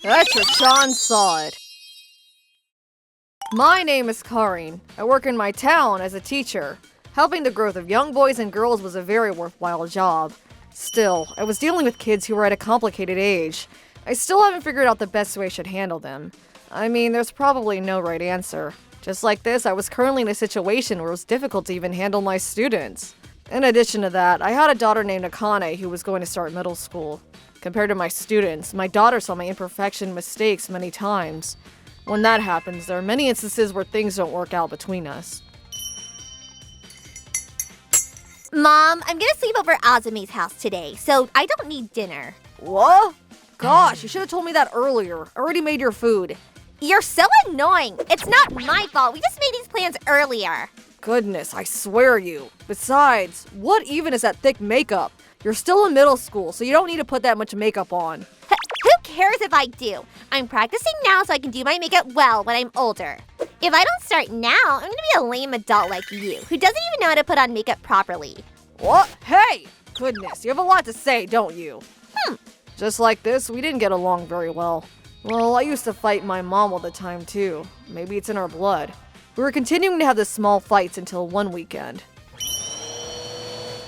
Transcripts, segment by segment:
Etra-chan saw it. My name is Karin. I work in my town as a teacher. Helping the growth of young boys and girls was a very worthwhile job. Still, I was dealing with kids who were at a complicated age. I still haven't figured out the best way I should handle them. I mean, there's probably no right answer. Just like this, I was currently in a situation where it was difficult to even handle my students. In addition to that, I had a daughter named Akane who was going to start middle school. Compared to my students, my daughter saw my imperfection and mistakes many times. When that happens, there are many instances where things don't work out between us. Mom, I'm gonna sleep over at Azumi's house today, so I don't need dinner. What? Gosh, you should have told me that earlier. I already made your food. You're so annoying. It's not my fault. We just made these plans earlier. Goodness, I swear you. Besides, what even is that thick makeup? You're still in middle school, so you don't need to put that much makeup on. Who cares if I do? I'm practicing now so I can do my makeup well when I'm older. If I don't start now, I'm gonna be a lame adult like you, who doesn't even know how to put on makeup properly. What? Hey! Goodness, you have a lot to say, don't you? Just like this, we didn't get along very well. Well, I used to fight my mom all the time too. Maybe it's in our blood. We were continuing to have the small fights until one weekend.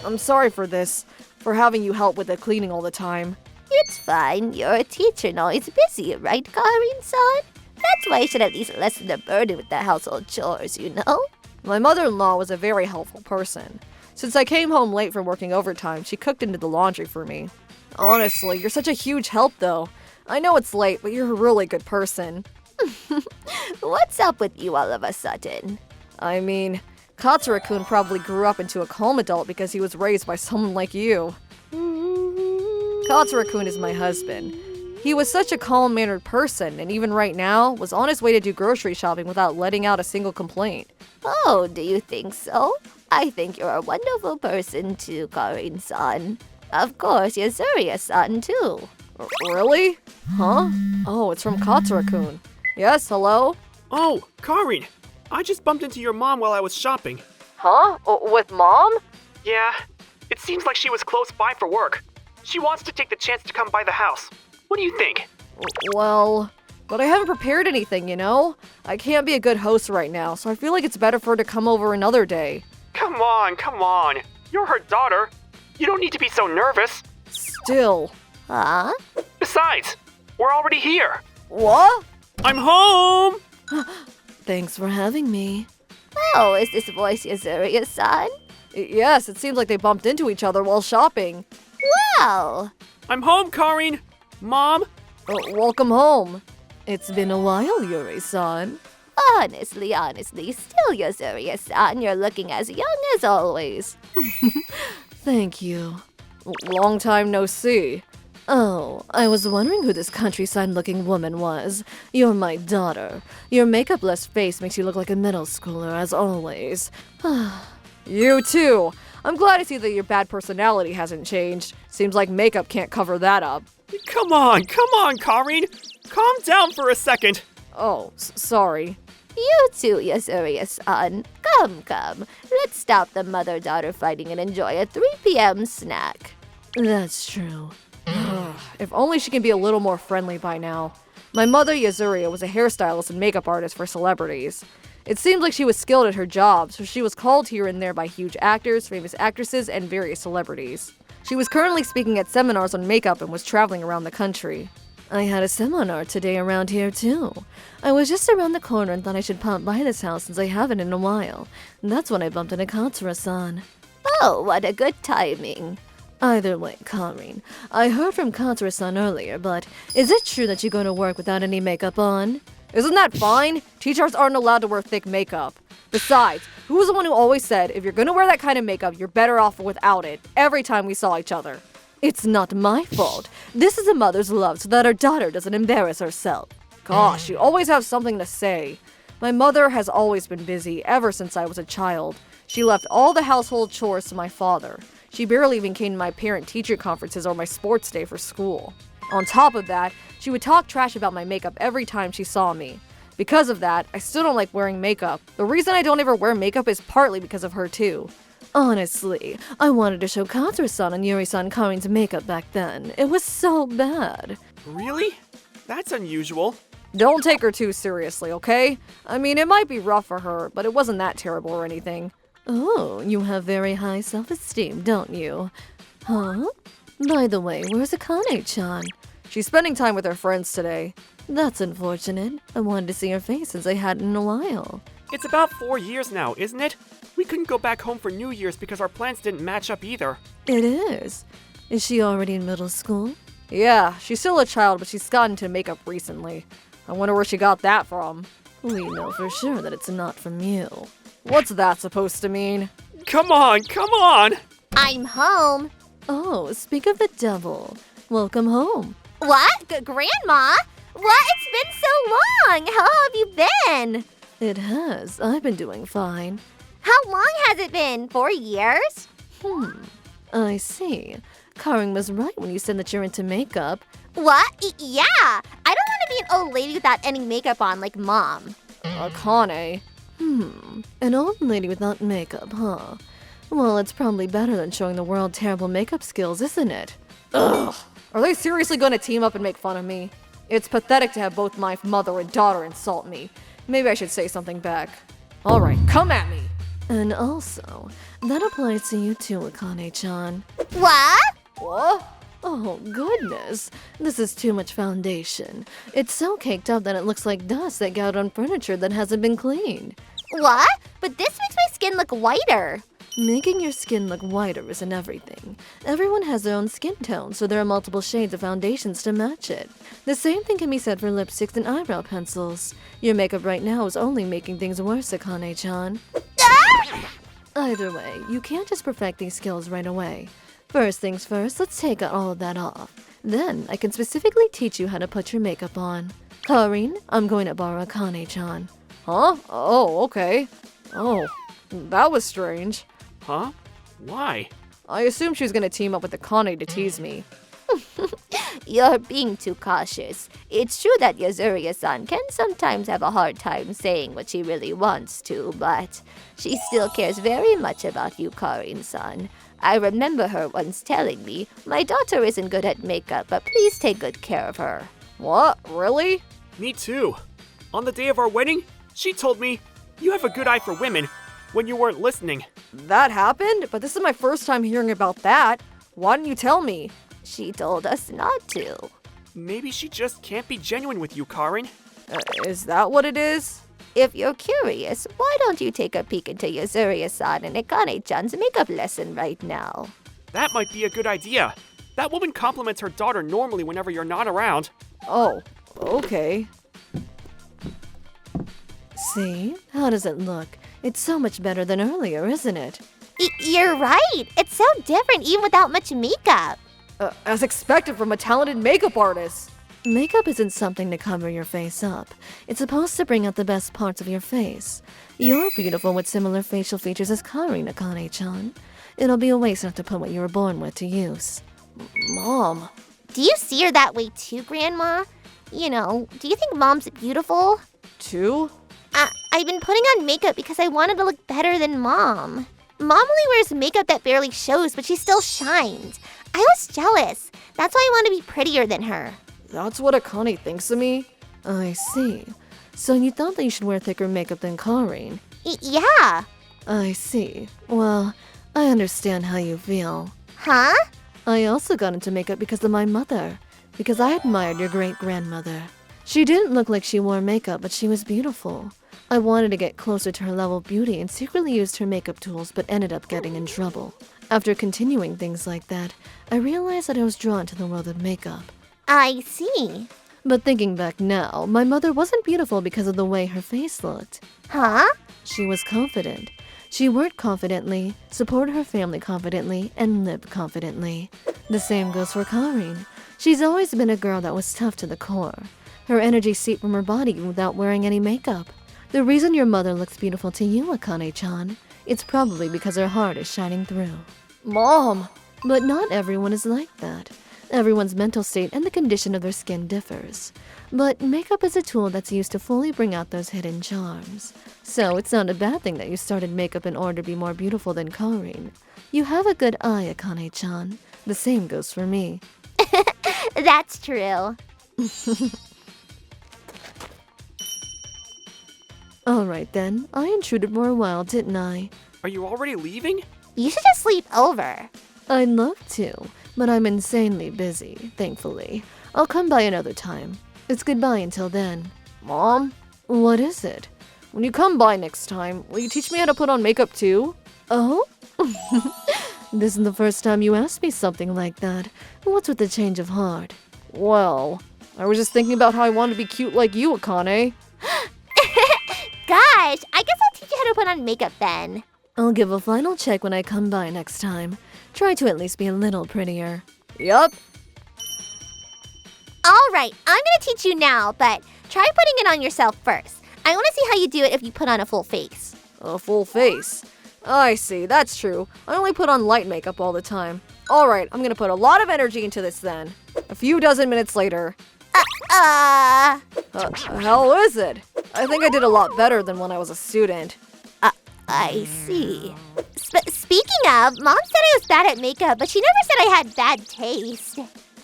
I'm sorry for this, for having you help with the cleaning all the time. It's fine. You're a teacher and always busy, right, Karin-san? That's why you should at least lessen the burden with the household chores, you know? My mother-in-law was a very helpful person. Since I came home late from working overtime, she cooked and did the laundry for me. Honestly, you're such a huge help though. I know it's late, but you're a really good person. What's up with you all of a sudden? I mean, Katsura-kun probably grew up into a calm adult because he was raised by someone like you. Katsura-kun is my husband. He was such a calm-mannered person, and even right now, was on his way to do grocery shopping without letting out a single complaint. Oh, do you think so? I think you're a wonderful person too, Karin-san. Of course, Yuzuriya-san too. Really? Huh? Oh, it's from Katsura-kun. Yes, hello? Oh, Karin! I just bumped into your mom while I was shopping. Huh? With Mom? Yeah, it seems like she was close by for work. She wants to take the chance to come by the house. What do you think? Well, but I haven't prepared anything, you know? I can't be a good host right now, so I feel like it's better for her to come over another day. Come on. You're her daughter. You don't need to be so nervous. Still. Huh? Besides, we're already here. What? I'm home! Thanks for having me. Oh, is this voice Yuzuriya-san? Yes, it seems like they bumped into each other while shopping. Wow! I'm home, Karin! Mom? Welcome home. It's been a while, Yuri-san. Honestly, still Yuzuriya-san, you're looking as young as always. Thank you. Long time no see. Oh, I was wondering who this countryside-looking woman was. You're my daughter. Your makeup-less face makes you look like a middle schooler, as always. You too! I'm glad to see that your bad personality hasn't changed. Seems like makeup can't cover that up. Come on, Karin! Calm down for a second. Oh, sorry. You too, Yuzuriya-san. Come. Let's stop the mother-daughter fighting and enjoy a 3 p.m. snack. That's true. If only she can be a little more friendly by now. My mother, Yuzuriya, was a hairstylist and makeup artist for celebrities. It seemed like she was skilled at her job, so she was called here and there by huge actors, famous actresses, and various celebrities. She was currently speaking at seminars on makeup and was traveling around the country. I had a seminar today around here too. I was just around the corner and thought I should pop by this house since I haven't in a while. And that's when I bumped into Katsura-san. Oh, what a good timing. Either way, Karin, I heard from Katsura-san earlier, but is it true that you're going to work without any makeup on? Isn't that fine? Teachers aren't allowed to wear thick makeup. Besides, who was the one who always said, if you're going to wear that kind of makeup, you're better off without it, every time we saw each other? It's not my fault. This is a mother's love so that her daughter doesn't embarrass herself. Gosh, you always have something to say. My mother has always been busy ever since I was a child. She left all the household chores to my father. She barely even came to my parent-teacher conferences or my sports day for school. On top of that, she would talk trash about my makeup every time she saw me. Because of that, I still don't like wearing makeup. The reason I don't ever wear makeup is partly because of her too. Honestly, I wanted to show Katsura-san and Yuri-san Karin's makeup back then. It was so bad. Really? That's unusual. Don't take her too seriously, okay? I mean, it might be rough for her, but it wasn't that terrible or anything. Oh, you have very high self-esteem, don't you? Huh? By the way, where's Akane-chan? She's spending time with her friends today. That's unfortunate. I wanted to see her face since I hadn't in a while. It's about 4 years now, isn't it? We couldn't go back home for New Year's because our plans didn't match up either. It is. Is she already in middle school? Yeah, she's still a child, but she's gotten into makeup recently. I wonder where she got that from. We know for sure that it's not from you. What's that supposed to mean? Come on, come on! I'm home. Oh, speak of the devil. Welcome home. What? Grandma? What? It's been so long. How have you been? It has. I've been doing fine. How long has it been? 4 years? I see. Karin was right when you said that you're into makeup. What? Yeah. I don't want to be an old lady without any makeup on like Mom. Akane. An old lady without makeup, huh? Well, it's probably better than showing the world terrible makeup skills, isn't it? Ugh. Are they seriously gonna team up and make fun of me? It's pathetic to have both my mother and daughter insult me. Maybe I should say something back. Alright, come at me! And also, that applies to you too, Akane-chan. What? What? Oh, goodness. This is too much foundation. It's so caked up that it looks like dust that got on furniture that hasn't been cleaned. What? But this makes my skin look whiter. Making your skin look whiter isn't everything. Everyone has their own skin tone, so there are multiple shades of foundations to match it. The same thing can be said for lipsticks and eyebrow pencils. Your makeup right now is only making things worse, Akane-chan. Either way, you can't just perfect these skills right away. First things first, let's take all of that off. Then, I can specifically teach you how to put your makeup on. Karin, I'm going to borrow Akane-chan. Huh? Oh, okay. Oh, that was strange. Huh? Why? I assumed she was gonna team up with Akane to tease me. You're being too cautious. It's true that Yuzuriya-san can sometimes have a hard time saying what she really wants to, but she still cares very much about you, Karin-san. I remember her once telling me, "My daughter isn't good at makeup, but please take good care of her." What? Really? Me too. On the day of our wedding, she told me, "You have a good eye for women," when you weren't listening. That happened? But this is my first time hearing about that. Why didn't you tell me? She told us not to. Maybe she just can't be genuine with you, Karin. Is that what it is? If you're curious, why don't you take a peek into Yuzuriya-san and Akane-chan's makeup lesson right now? That might be a good idea. That woman compliments her daughter normally whenever you're not around. Oh, okay. See? How does it look? It's so much better than earlier, isn't it? You're right. It's so different even without much makeup. As expected from a talented makeup artist. Makeup isn't something to cover your face up. It's supposed to bring out the best parts of your face. You're beautiful with similar facial features as Karin, Akane-chan. It'll be a waste not to put what you were born with to use. Mom. Do you see her that way too, Grandma? You know, do you think Mom's beautiful? Too? I've been putting on makeup because I wanted to look better than Mom. Mom only wears makeup that barely shows, but she still shines. I was jealous. That's why I want to be prettier than her. That's what Akane thinks of me? I see. So you thought that you should wear thicker makeup than Karin? Yeah. I see. Well, I understand how you feel. Huh? I also got into makeup because of my mother. Because I admired your great-grandmother. She didn't look like she wore makeup, but she was beautiful. I wanted to get closer to her level of beauty and secretly used her makeup tools, but ended up getting in trouble. After continuing things like that, I realized that I was drawn to the world of makeup. I see. But thinking back now, my mother wasn't beautiful because of the way her face looked. Huh? She was confident. She worked confidently, supported her family confidently, and lived confidently. The same goes for Karin. She's always been a girl that was tough to the core. Her energy seeped from her body without wearing any makeup. The reason your mother looks beautiful to you, Akane-chan, it's probably because her heart is shining through. Mom! But not everyone is like that. Everyone's mental state and the condition of their skin differs. But makeup is a tool that's used to fully bring out those hidden charms. So it's not a bad thing that you started makeup in order to be more beautiful than Karin. You have a good eye, Akane-chan. The same goes for me. That's true. Alright then, I intruded for a while, didn't I? Are you already leaving? You should just sleep over. I'd love to, but I'm insanely busy, thankfully. I'll come by another time. It's goodbye until then. Mom? What is it? When you come by next time, will you teach me how to put on makeup too? Oh? This is the first time you asked me something like that. What's with the change of heart? Well, I was just thinking about how I want to be cute like you, Akane. Gosh, I guess I'll teach you how to put on makeup then. I'll give a final check when I come by next time. Try to at least be a little prettier. Yup. Alright, I'm gonna teach you now, but try putting it on yourself first. I wanna see how you do it if you put on a full face. A full face. I see, that's true. I only put on light makeup all the time. Alright, I'm gonna put a lot of energy into this then. A few dozen minutes later. How is it? I think I did a lot better than when I was a student. I see. Speaking of, Mom said I was bad at makeup, but she never said I had bad taste.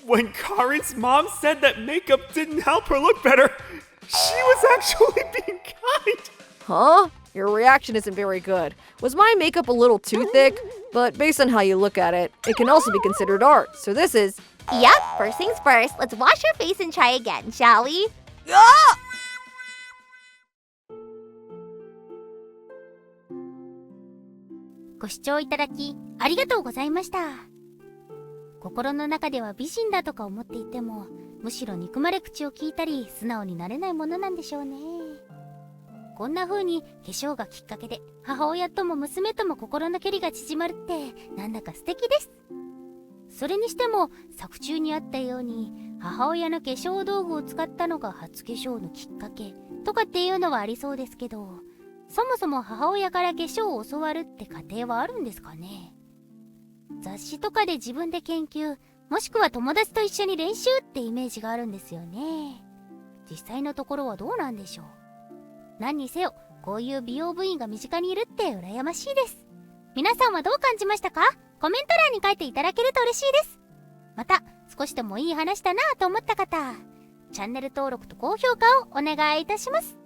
When Karin's mom said that makeup didn't help her look better, she was actually being kind. Huh? Your reaction isn't very good. Was my makeup a little too thick? But based on how you look at it, it can also be considered art. So this is... Yep, first things first. Let's wash your face and try again, shall we? Ah! ご視聴いただきありがとうございました。心の中では美人だとか思っていても、むしろ憎まれ口を聞いたり素直になれないものなんでしょうね。こんな風に化粧がきっかけで母親とも娘とも心の距離が縮まるってなんだか素敵です。それにしても作中にあったように母親の化粧道具を使ったのが初化粧のきっかけとかっていうのはありそうですけど、そもそも母親から化粧を教わるって過程はあるんですかね。雑誌とかで自分で研究、もしくは友達と一緒に練習ってイメージがあるんですよね。実際のところはどうなんでしょう。何にせよこういう美容部員が身近にいるって羨ましいです。皆さんはどう感じましたか？コメント欄に書いていただけると嬉しいです。また少しでもいい話だなと思った方、チャンネル登録と高評価をお願いいたします。